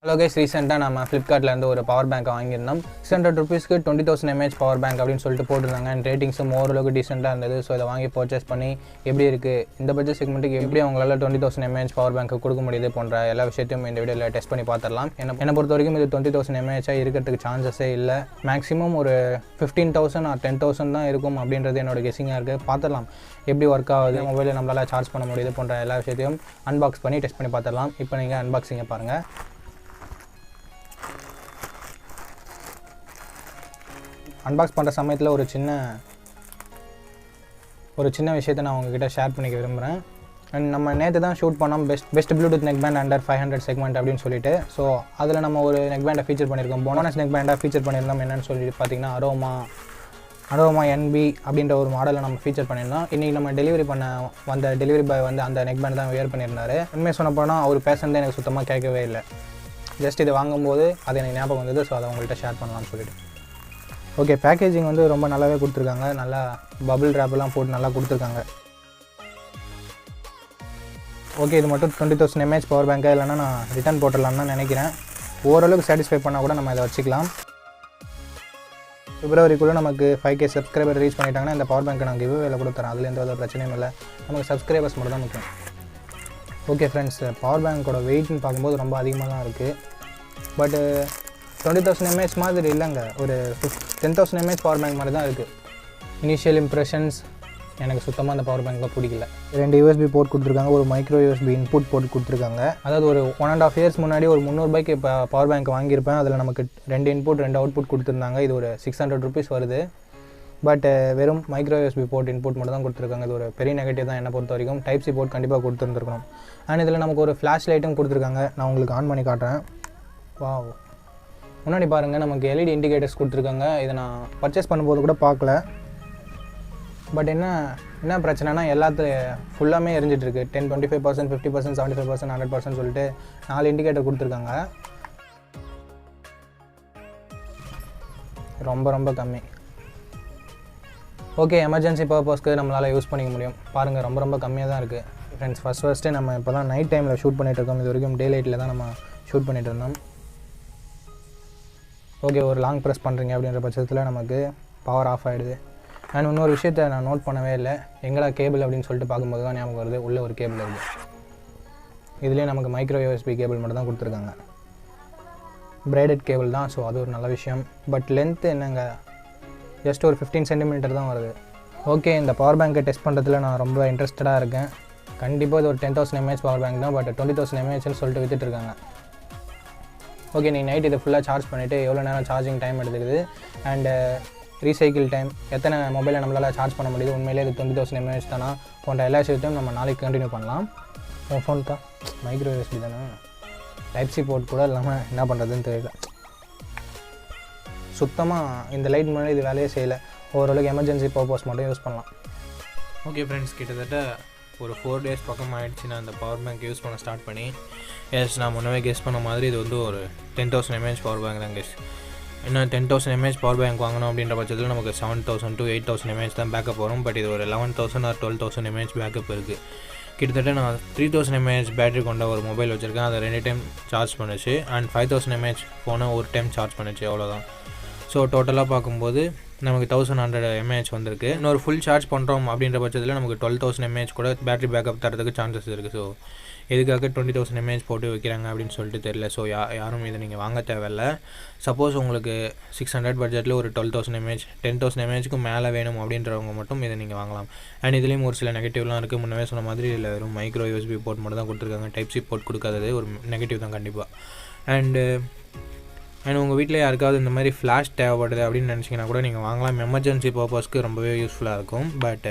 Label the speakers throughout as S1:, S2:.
S1: Hello guys, recently நம்ம Flipkartல இருந்து ஒரு பவர் பேங்க் வாங்கியிருந்தோம். 600 rupeesக்கு 20000 mAh பவர் பேங்க் அப்படினு சொல்லிட்டு போட்டுருந்தாங்க. and ரேட்டிங்ஸும் ஓரளவுக்கு டீசென்ட்டா இருந்தது. ஸோ இதை வாங்கி பர்ச்சேஸ் பண்ணி எப்படி இருக்கு, இந்த பட்ஜெட் செக்மெண்ட்டுக்கு எப்படி அவங்களால 20000 mAh பவர் பேங்க் கொடுக்க முடியுது போன்ற எல்லா விஷயத்தையும் இந்த வீடியோவில் டெஸ்ட் பண்ணி பார்த்துடலாம். என்னை பொறுத்த வரைக்கும் இது 20000 mAh இருக்கிறதுக்கு சான்சஸே இல்லை. மேக்ஸிமம் ஒரு 15000 or 10000 தான் இருக்கும் அப்படின்றது என்னோட கெஸிங்காக இருக்குது. பார்த்துடலாம் எப்படி ஒர்க் ஆகுது, மொபைலில் நம்மளால் சார்ஜ் பண்ண முடியுது போன்ற எல்லா விஷயத்தையும் அன்பாக்ஸ் பண்ணி டெஸ்ட் பண்ணி பார்த்துடலாம். இப்போ நீங்கள் அன்பாக்ஸிங்கை பாருங்கள். அன்பாக்ஸ் பண்ணுற சமயத்தில் ஒரு சின்ன விஷயத்தை நான் உங்ககிட்ட ஷேர் பண்ணிக்க விரும்புகிறேன். அண்ட் நம்ம நேற்று தான் ஷூட் பண்ணோம் best Bluetooth neck band under 500 segment அப்படின்னு சொல்லிட்டு. ஸோ அதில் நம்ம ஒரு நெக் பேண்டை ஃபீச்சர் பண்ணியிருக்கோம். போனஸ் நெக் பேண்டாக ஃபீச்சர் பண்ணியிருந்தோம். என்னென்னு சொல்லிட்டு பார்த்தீங்கன்னா அரோமா NB அப்படின்ற ஒரு மாடலை நம்ம ஃபீச்சர் பண்ணியிருந்தோம். இன்றைக்கி நம்ம டெலிவரி பண்ண வந்த டெலிவரி பாய் வந்து அந்த நெக் பேண்ட் தான் வியர் பண்ணியிருந்தார். உண்மையை சொன்ன போனால் அவர் பேசுனதே எனக்கு சுத்தமாக கேட்கவே இல்லை. ஜஸ்ட் இதை வாங்கும்போது அது எனக்கு ஞாபகம் வந்தது. ஸோ அதை உங்கள்கிட்ட ஷேர் பண்ணலாம்னு சொல்லிட்டு. ஓகே, பேக்கேஜிங் வந்து ரொம்ப நல்லாவே கொடுத்துருக்காங்க. நல்லா பபிள் ரேப்பெல்லாம் போட்டு நல்லா கொடுத்துருக்காங்க. ஓகே, இது மட்டும் 20000 mAh பவர் பேங்காக இல்லைன்னா நான் ரிட்டர்ன் போட்டுடலாம்னு நினைக்கிறேன். ஓரளவுக்கு சாட்டிஸ்ஃபை பண்ணால் கூட நம்ம இதை வச்சுக்கலாம். பிப்ரவரிக்குள்ளே நமக்கு 5K சப்ஸ்கிரைபர் ரீச் பண்ணிட்டாங்கன்னா இந்த பவர் பேங்க்கை நான் கிவ்அவேல கொடுத்துறேன். அதில் எந்த பிரச்சனையும் இல்லை. நமக்கு சப்ஸ்கிரைபர்ஸ் மட்டும் தான் முக்கியம். ஓகே ஃப்ரெண்ட்ஸ், பவர் பேங்க்கோட வெயிட்னு பார்க்கும்போது ரொம்ப அதிகமாக தான் இருக்குது. பட் 20000 mAh மாதிரி இல்லைங்க, ஒரு 10000 mAh பவர் பேங்க் மாதிரி தான் இருக்குது. இனிஷியல் இம்ப்ரெஷன்ஸ் எனக்கு சுத்தமாக அந்த பவர் பேங்க்கில் பிடிக்கல. 2 USB போர்ட் கொடுத்துருக்காங்க, ஒரு மைக்ரோ USB இன்புட் போர்ட் கொடுத்துருக்காங்க. அதாவது ஒரு 1.5 years முன்னாடி ஒரு 300 ரூபாய்க்கு இப்போ பவர் பேங்க் வாங்கியிருப்பேன். அதில் நமக்கு 2 இன்புட் 2 அவுட்புட் கொடுத்துருந்தாங்க. இது ஒரு 600 rupees வருது. பட் வெறும் மைக்ரோ USB போர்ட் இன்புட் மட்டும் தான் கொடுத்துருக்காங்க. இது ஒரு பெரிய நெகட்டிவ் தான் என்னை பொறுத்த வரைக்கும். டைப் சி போர்ட் கண்டிப்பாக கொடுத்துருந்துருக்கணும். அண்ட் இதில் நமக்கு ஒரு ஃப்ளாஷ் லைட்டும் கொடுத்துருக்காங்க. நான் உங்களுக்கு ஆன் பண்ணி காட்டுறேன். வாவ், முன்னாடி பாருங்கள், நமக்கு LED இண்டிகேட்டர்ஸ் கொடுத்துருக்காங்க. இதை நான் பர்ச்சேஸ் பண்ணும்போது கூட பார்க்கல. பட் என்ன பிரச்சனைனா எல்லாத்துலையும் ஃபுல்லாமே எரிஞ்சிட்ருக்கு. 10, 25%, 50%, 75%, 100% சொல்லிட்டு 4 இண்டிகேட்டர் கொடுத்துருக்காங்க. ரொம்ப கம்மி. ஓகே, எமர்ஜென்சி பர்பஸ்க்கு நம்மளால் யூஸ் பண்ணிக்க முடியும். பாருங்கள், ரொம்ப கம்மியாக தான் இருக்குது. ஃப்ரெண்ட்ஸ், ஃபஸ்ட்டு நம்ம இப்போ தான் நைட் டைமில் ஷூட் பண்ணிகிட்டு இருக்கோம். இது வரைக்கும் டே லைட்டில் தான் நம்ம ஷூட் பண்ணிகிட்டு இருந்தோம். ஓகே, ஒரு லாங் ப்ரெஸ் பண்ணுறீங்க அப்படின்ற பட்சத்தில் நமக்கு பவர் ஆஃப் ஆகிடுது. அண்ட் இன்னொரு விஷயத்தை நான் நோட் பண்ணவே இல்லை. எங்கடா கேபிள் அப்படின்னு சொல்லிட்டு பார்க்கும்போது தான் ஞாபகம் வருது, உள்ளே ஒரு கேபிள் இருக்குது. இதுலேயே நமக்கு மைக்ரோ USB கேபிள் மட்டும் தான் கொடுத்துருக்காங்க. பிரைடட் கேபிள் தான். ஸோ அது ஒரு நல்ல விஷயம். பட் லென்த்து என்னங்க, ஜஸ்ட் ஒரு 15 cm தான் வருது. ஓகே, இந்த பவர் பேங்க்கை டெஸ்ட் பண்ணுறதுல நான் ரொம்ப இன்ட்ரெஸ்டடாக இருக்கேன். கண்டிப்பாக இது ஒரு 10000 mAh பவர் பேங்க் தான். பட் 20000 mAhன்னு சொல்லிட்டு விற்றுட்ருக்காங்க. ஓகே, நீங்கள் நைட் இதை ஃபுல்லாக சார்ஜ் பண்ணிவிட்டு எவ்வளோ நேரம் சார்ஜிங் டைம் எடுத்துக்குது அண்டு ரீசைக்கிள் டைம் எத்தனை மொபைலை நம்மளால் சார்ஜ் பண்ண முடியுது, உண்மையிலே இது 20000 mAh தானா போன்ற எல்லா விஷயத்தையும் நம்ம நாளைக்கு கண்டினியூ பண்ணலாம். உன் ஃபோன் தான் மைக்ரோ USB தானே, டைப் சி போர்ட் கூட இல்லாமல் என்ன பண்ணுறதுன்னு தெரியல. சுத்தமாக இந்த லைட் முன்னாடி இது வேலையே செய்யலை. ஓரளவுக்கு எமர்ஜென்சி பர்பஸ் மட்டும் யூஸ் பண்ணலாம். ஓகே ஃப்ரெண்ட்ஸ், கிட்டத்தட்ட ஒரு 4 days பக்கம் ஆகிடுச்சு நான் அந்த பவர் பேங்க் யூஸ் பண்ண ஸ்டார்ட் பண்ணி. எஸ், நான் முன்னவே கெஸ் பண்ண மாதிரி இது வந்து ஒரு 10000 mAh பவர் பேங்க் தான் கெஸ். இன்னும் 10000 mAh பவர் பேங்க் வாங்கணும் அப்படின்ற பட்சத்தில் நமக்கு 7000 to 8000 mAh தான் பேக்கப் வரும். பட் இது ஒரு 11000 or 12000 mAh பேக்கப் இருக்குது. கிட்டத்தட்ட நான் 3000 mAh பேட்டரி கொண்ட ஒரு மொபைல் வச்சுருக்கேன். அதை 2 டைம் சார்ஜ் பண்ணிச்சு. அண்ட் 5000 mAh ஃபோனை ஒரு டைம் சார்ஜ் பண்ணிச்சு, அவ்வளோதான். ஸோ டோட்டலாக பார்க்கும்போது நமக்கு 1100 mAh வந்திருக்கு. இன்னொரு ஃபுல் சார்ஜ் பண்ணுறோம் அப்படின்ற பட்சத்தில் நமக்கு 12000 mAh கூட பேட்டரி பேக்கப் தரதுக்கு சான்சஸ் இருக்குது. ஸோ எதுக்காக 20000 mAh போட்டு வைக்கிறாங்க அப்படின்னு சொல்லிட்டு தெரியல. ஸோ யாரும் இதை நீங்கள் வாங்க தேவையில்லை. சப்போஸ் உங்களுக்கு 600 பட்ஜெட்டில் ஒரு 12000 mAh 10000 mAhக்கு மேலே வேணும் அப்படின்றவங்க மட்டும் இதை நீங்கள் வாங்கலாம். அண்ட் இதுலேயும் ஒரு சில நெகட்டிவ்லாம் இருக்குது. முன்னவே சொன்ன மாதிரி இல்லை, வெறும் மைக்ரோ USB போர்ட் மட்டும் தான் கொடுத்துருக்காங்க. டைப் சி போர்ட் கொடுக்காதது ஒரு நெகட்டிவ் தான் கண்டிப்பாக. அண்ட் உங்கள் வீட்டில் யாருக்காவது இந்த மாதிரி ஃப்ளாஷ் தேவைப்படுது அப்படின்னு நினச்சிங்கன்னா கூட நீங்கள் வாங்கலாம். எமர்ஜென்சி பர்பஸ்க்கு ரொம்பவே யூஸ்ஃபுல்லாக இருக்கும். பட்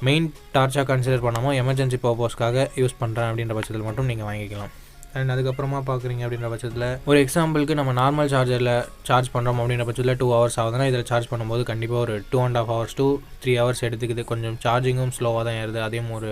S1: மெயின் டார்ச்சாக கன்சிடர் பண்ணாமல் எமர்ஜென்சி பர்பஸ்க்காக யூஸ் பண்ணுறேன் அப்படின்ற பட்சத்தில் மட்டும் நீங்கள் வாங்கிக்கலாம். அண்ட் அதுக்கப்புறமா பார்க்குறீங்க அப்படின்ற பட்சத்தில் ஒரு எக்ஸாம்பிளுக்கு நம்ம நார்மல் சார்ஜரில் சார்ஜ் பண்ணுறோம் அப்படின்ற பட்சத்தில் 2 hours ஆகுதுன்னா இதில் சார்ஜ் பண்ணும்போது கண்டிப்பாக ஒரு 2.5 hours to 3 hours எடுத்துக்குது. கொஞ்சம் சார்ஜிங்கும் ஸ்லோவாக தான் ஏறுது. அதையும் ஒரு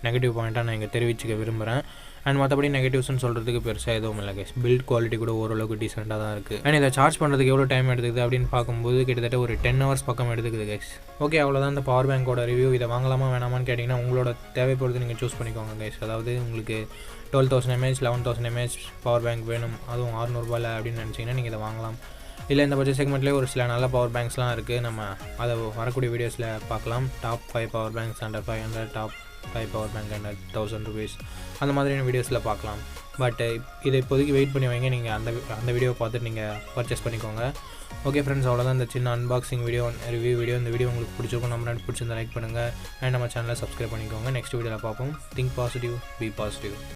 S1: நெகட்டிவ் பாயிண்ட்டாக நான் இங்கே தெரிவிச்சுக்க விரும்புகிறேன். அண்ட் மற்றபடி நெகட்டிவ்ஸ்னு சொல்கிறதுக்கு பெருசாக எதுவும் இல்லை கைஸ். பில்ட் குவாலிட்டி கூட ஓரளவுக்கு டீசெண்டாக தான் இருக்குது. அண்ட் இதை சார்ஜ் பண்ணுறதுக்கு எவ்வளோ டைம் எடுத்துக்குது அப்படின்னு பார்க்கும்போது கிட்டத்தட்ட ஒரு 10 hours பக்கம் எடுத்துக்குது கைஸ். ஓகே, அவ்வளோதான் இந்த பவர் பேங்கோட ரிவ்யூ. இதை வாங்கலாமா வேணாமான்னு கேட்டிங்கன்னா உங்களோட தேவைப்படுறது நீங்கள் சூஸ் பண்ணிக்கோங்க கைஸ். அதாவது உங்களுக்கு 12,000 mAh 11,000 mAh பவர் பேங்க் வேணும், அதுவும் 600 ரூபாயில் அப்படின்னு நினச்சிங்கன்னா நீங்கள் இதை வாங்கலாம். இல்லை இந்த பட்ஜெட் செக்மெண்ட்லேயே ஒரு சில நல்ல பவர் பேங்க்ஸ்லாம் இருக்குது. நம்ம அதை வரக்கூடிய வீடியோஸில் பார்க்கலாம். Top 5 power banks under 500, top 5 power bank under 1000 rupees, அந்த மாதிரியான வீடியோஸில் பார்க்கலாம். பட் இதை இப்போதைக்கு வெயிட் பண்ணி வைங்க. நீங்கள் அந்த வீடியோவை பார்த்துட்டு நீங்கள் பர்ச்சேஸ் பண்ணிக்கோங்க. ஓகே ஃப்ரெண்ட்ஸ், அவ்வளோதான் இந்த சின்ன அன்பாக்சிங் வீடியோ, ரிவ்யூ வீடியோ. இந்த வீடியோ உங்களுக்கு பிடிச்சிருக்கும், நம்ம பிடிச்சிருந்தா லைக் பண்ணுங்கள் அண்ட் நம்ம சேனலை சப்ஸ்கிரைப் பண்ணிக்கோங்க. நெக்ஸ்ட் வீடியோவில் பார்ப்போம். Think positive, be positive.